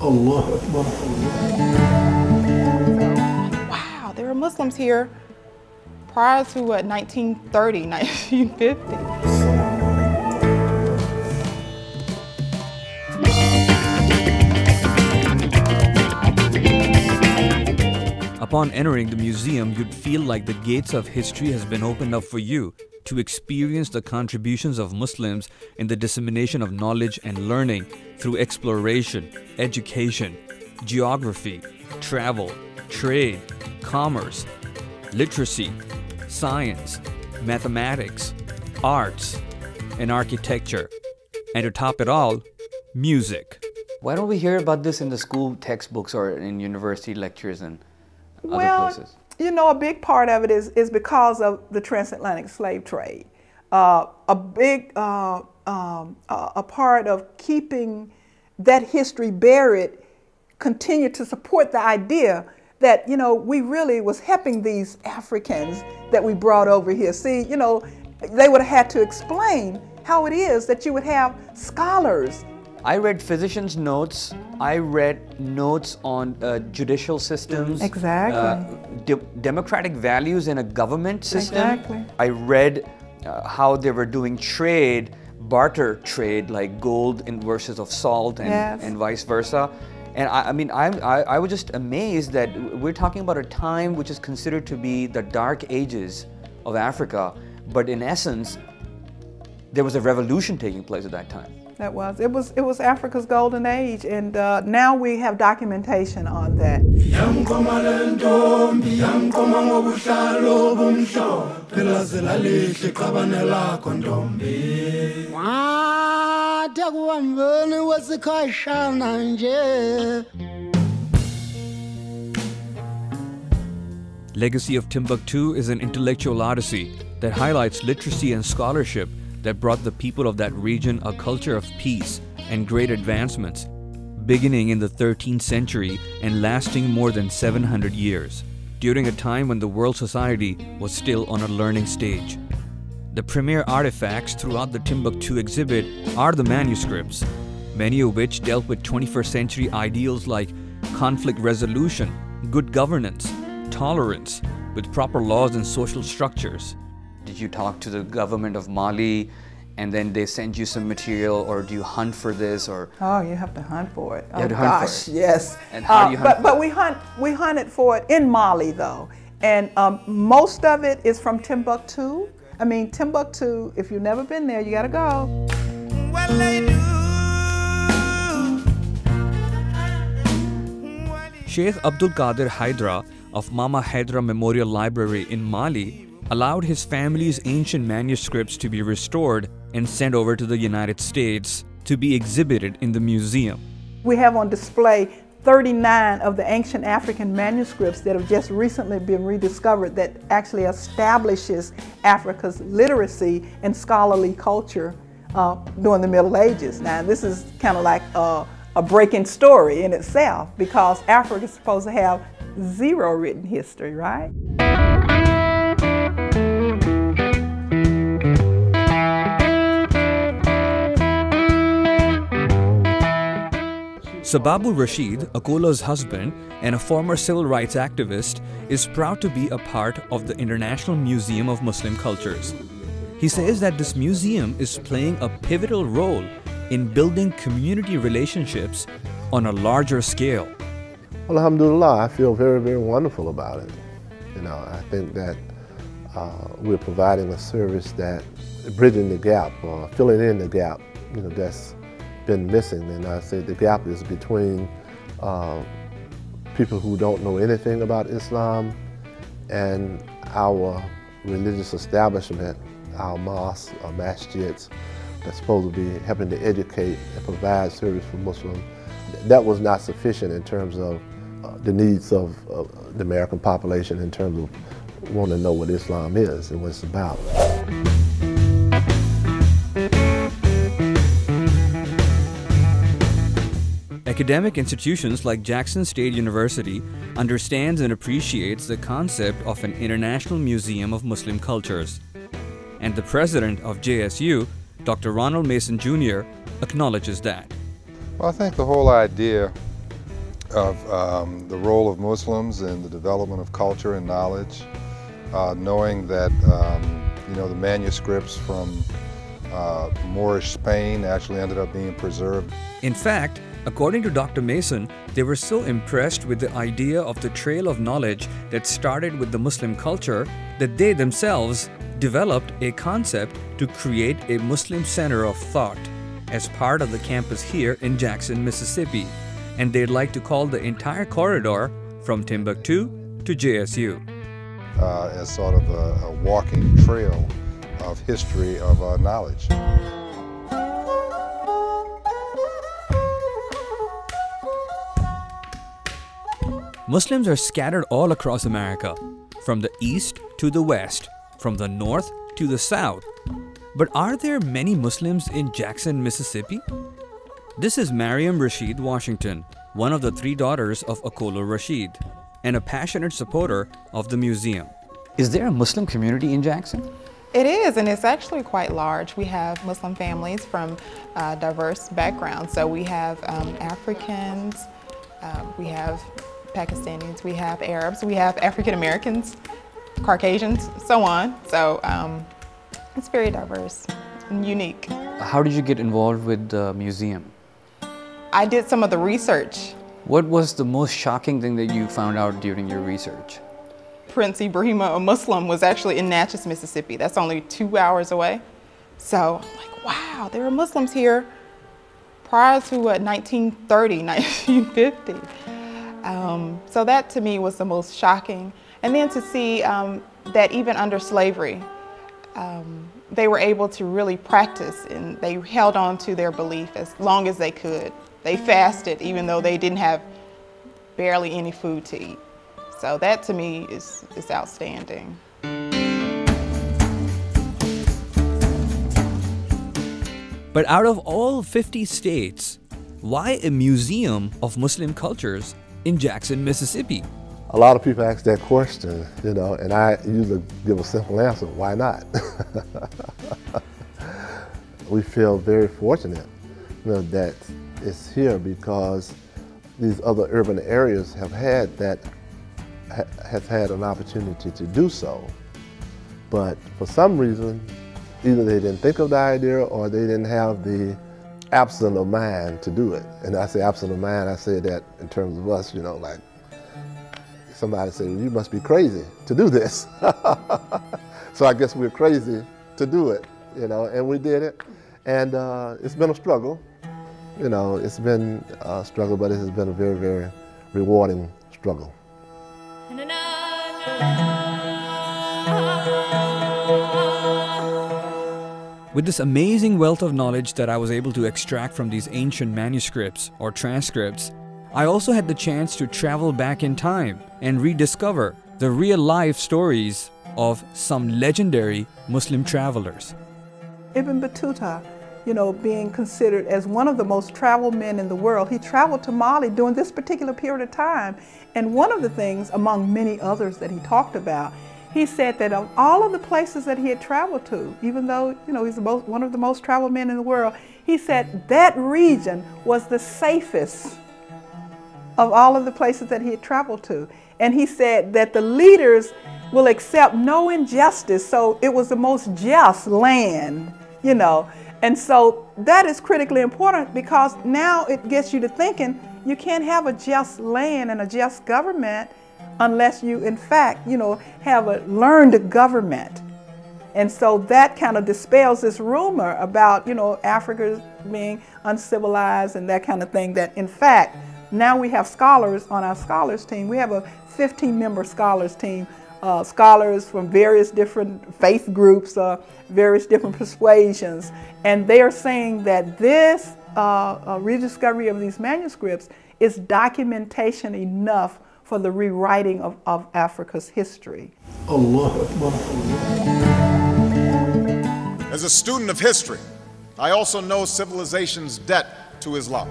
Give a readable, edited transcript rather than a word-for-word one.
Allah Akbar. Wow, there were Muslims here prior to what, 1930, 1950. Upon entering the museum, you'd feel like the gates of history has been opened up for you to experience the contributions of Muslims in the dissemination of knowledge and learning through exploration, education, geography, travel, trade, commerce, literacy, science, mathematics, arts, and architecture. And to top it all, music. Why don't we hear about this in the school textbooks or in university lectures and other places? You know, a big part of it is because of the transatlantic slave trade. A big a part of keeping that history buried continued to support the idea that, you know, we really was helping these Africans that we brought over here. See, you know, they would have had to explain how it is that you would have scholars. I read physicians' notes. I read notes on judicial systems. Exactly. Democratic values in a government system. Exactly. I read how they were doing trade, barter trade, like gold versus of salt and, Yes. and vice versa. And I was just amazed that we're talking about a time which is considered to be the dark ages of Africa, but in essence, there was a revolution taking place at that time. It was Africa's golden age, and now we have documentation on that. Legacy of Timbuktu is an intellectual odyssey that highlights literacy and scholarship that brought the people of that region a culture of peace and great advancements, beginning in the 13th century and lasting more than 700 years, during a time when the world society was still on a learning stage. The premier artifacts throughout the Timbuktu exhibit are the manuscripts, many of which dealt with 21st century ideals like conflict resolution, good governance, tolerance, with proper laws and social structures. Did you talk to the government of Mali and then they send you some material, or do you hunt for this? Or Oh, you have to hunt for it. You have to gosh, hunt for it. Yes. And how do you hunt but we hunted for it in Mali though, and most of it is from Timbuktu. I mean, Timbuktu, if you've never been there, you gotta go. Well, they do. Sheikh Abdul Qadir Hydra of Mama Hydra Memorial Library in Mali allowed his family's ancient manuscripts to be restored and sent over to the United States to be exhibited in the museum. We have on display 39 of the ancient African manuscripts that have just recently been rediscovered that actually establishes Africa's literacy and scholarly culture during the Middle Ages. Now, this is kind of like a breaking story in itself, because Africa is supposed to have zero written history, right? Sababul Rashid, Akola's husband and a former civil rights activist, is proud to be a part of the International Museum of Muslim Cultures. He says that this museum is playing a pivotal role in building community relationships on a larger scale. Well, alhamdulillah, I feel very, very wonderful about it. You know, I think that we're providing a service that bridging the gap, or filling in the gap, you know, that's been missing. And I say the gap is between people who don't know anything about Islam and our religious establishment, our mosques, our masjids, that's supposed to be helping to educate and provide service for Muslims. That was not sufficient in terms of the needs of the American population, in terms of wanting to know what Islam is and what it's about. Academic institutions like Jackson State University understands and appreciates the concept of an International Museum of Muslim Cultures. And the president of JSU, Dr. Ronald Mason Jr., acknowledges that. Well, I think the whole idea of the role of Muslims in the development of culture and knowledge, knowing that you know, the manuscripts from Moorish Spain actually ended up being preserved. In fact, according to Dr. Mason, they were so impressed with the idea of the trail of knowledge that started with the Muslim culture that they themselves developed a concept to create a Muslim center of thought as part of the campus here in Jackson, Mississippi. And they'd like to call the entire corridor from Timbuktu to JSU. As sort of a walking trail of history of knowledge. Muslims are scattered all across America, from the east to the west, from the north to the south. But are there many Muslims in Jackson, Mississippi? This is Mariam Rashid Washington, one of the 3 daughters of Akolo Rashid, and a passionate supporter of the museum. Is there a Muslim community in Jackson? It is, and it's actually quite large. We have Muslim families from diverse backgrounds. So we have Africans, we have Pakistanis, we have Arabs, we have African Americans, Caucasians, so on. So it's very diverse and unique. How did you get involved with the museum? I did some of the research. What was the most shocking thing that you found out during your research? Prince Ibrahima, a Muslim, was actually in Natchez, Mississippi. That's only 2 hours away. So I'm like, wow, there were Muslims here prior to 1930, 1950. So that to me was the most shocking. And then to see that even under slavery, they were able to really practice, and they held on to their belief as long as they could. They fasted even though they didn't have barely any food to eat. So that to me is outstanding. But out of all 50 states, why a museum of Muslim cultures in Jackson, Mississippi? A lot of people ask that question, you know, and I usually give a simple answer: why not? We feel very fortunate, you know, that it's here because these other urban areas have had an opportunity to do so. But for some reason, either they didn't think of the idea or they didn't have the absence of mind to do it. And I say absence of mind, I say that in terms of us, you know, like somebody said, well, you must be crazy to do this. So I guess we're crazy to do it, you know, and we did it. And it's been a struggle. You know, it's been a struggle, but it has been a very, very rewarding struggle. With this amazing wealth of knowledge that I was able to extract from these ancient manuscripts or transcripts, I also had the chance to travel back in time and rediscover the real-life stories of some legendary Muslim travelers. Ibn Battuta, you know, being considered as one of the most traveled men in the world, he traveled to Mali during this particular period of time. And one of the things, among many others that he talked about, he said that of all of the places that he had traveled to, even though, you know, he's one of the most traveled men in the world, he said that region was the safest of all of the places that he had traveled to. And he said that the leaders will accept no injustice, so it was the most just land, you know. And so that is critically important, because now it gets you to thinking you can't have a just land and a just government unless you, in fact, you know, have a learned government. And so that kind of dispels this rumor about, you know, Africa being uncivilized and that kind of thing, that in fact, now we have scholars on our scholars team. We have a 15-member scholars team, scholars from various different faith groups, various different persuasions, and they are saying that this rediscovery of these manuscripts is documentation enough for the rewriting of Africa's history. As a student of history, I also know civilization's debt to Islam.